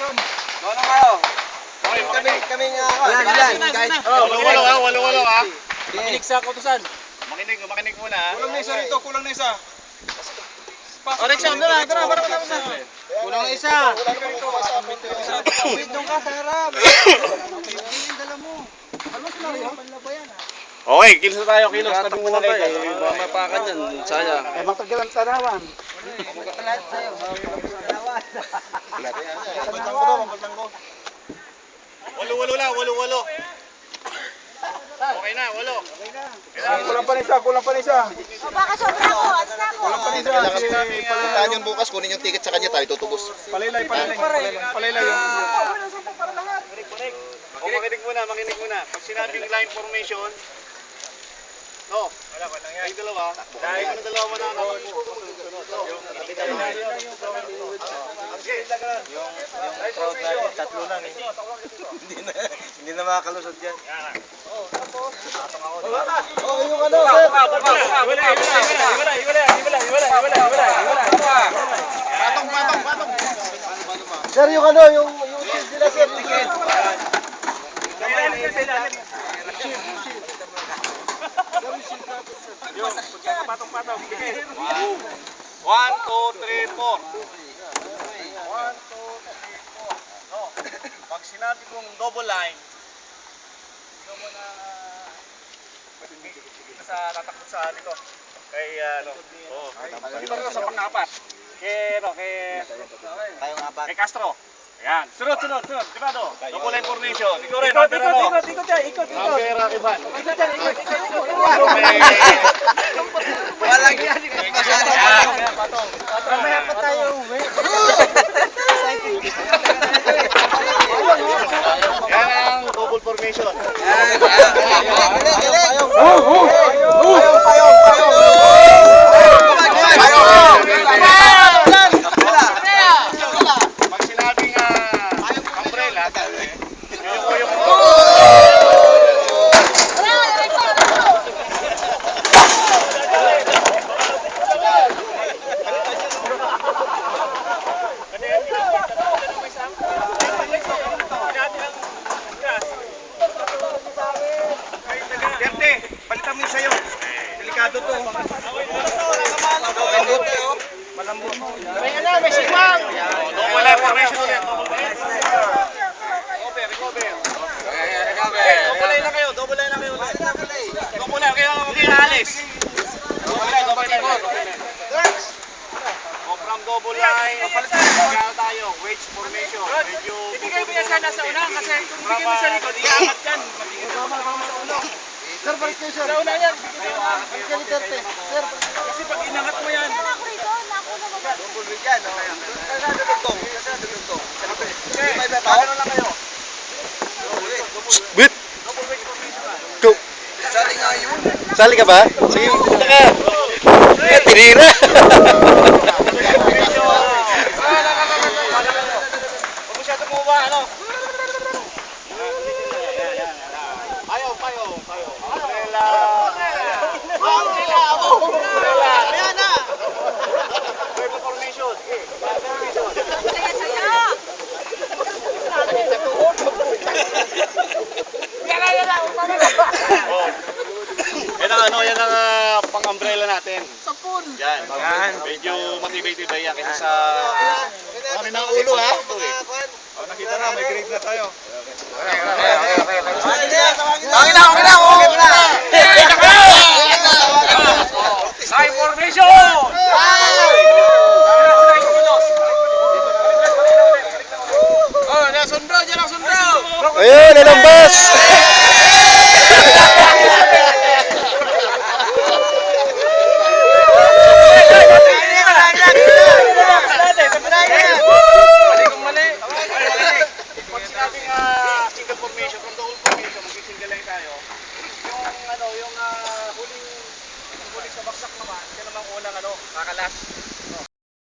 Doon na kayo. Kami nga. Walo ha. Makinig sa kautusan. Makinig muna ha. Kulang na isa rito, kulang na isa. Correction, doon na. Para matapos na. Kulang na isa. Wait doon ka sa harap. Dala mo. Ano sila rin? Panlabayan ha. Okay, kilos tayo. Tabi muna kayo. Mapakan yan. Sayang. Matagalang tanawan. Magkatalat sa'yo. Tanawan. Walo lang. Okay na, walo. Kulang pa na isa. O baka sobra ko, alis na ako. Kulang pa na isa. Puntahan yun bukas, kunin yung ticket sa kanya, tayo tutubos. Palaylay yun. Makinig muna. Pag sinabing line formation, no, yung dalawa, dahil yung dalawa mo na Tatlo lang eh. Hindi na makakalusot yan. Yung ano, sir. Patong. Sir, yung ano, yung shield nila, sir. Ticket. Patong. 1, 2, 3, 4. 1, 2, 3, 4. No. Pag sinabi kong double line, ikaw mo na sa tatakot sa dito. Kay dito na sa pang-apat. Kay Castro. Ayan. Sunod. Di ba do? Double line formation. Ikaw rin. Ikot. Number Ivan. Walang yan. Patong. Mamaya pa tayo uwi. Yan ang double formation. Pag sinabing umbrella, yung balitan mo yung sayo. Delikado to. Malambot. May sigmang. Double line formation ulit. Recover. Double line na kayo. Double line kayo mag-ialis. Double line. From double line, kaya tayo, wedge formation. Medyo Ibigay mo yan sana sa una kasi kung bigay mo sa likod, iaangat yan. Sir, balik kayo, sir. Sa una yan. Balik kayo ni Terte. Sir, Kasi pag inangat mo yan. Kaya ako rito, naku na baba. double rig yan. Paano lang kayo? Bit! double wedge formation na. Go! Sali nga yun. Sali ka ba? Sige, dito ka. Tinira! Huwag masyado kumuha, ano? Payo. Umbrella. Ayan na! Double formation. Yan ang pang-umbrella natin. Sapon. Yan. Medyo matibay-tibay yan kasi sa... Kami ng ulo ha? Nakita na, may grade na tayo. Line formation! Oh, nasundo. Ayun, nalambas!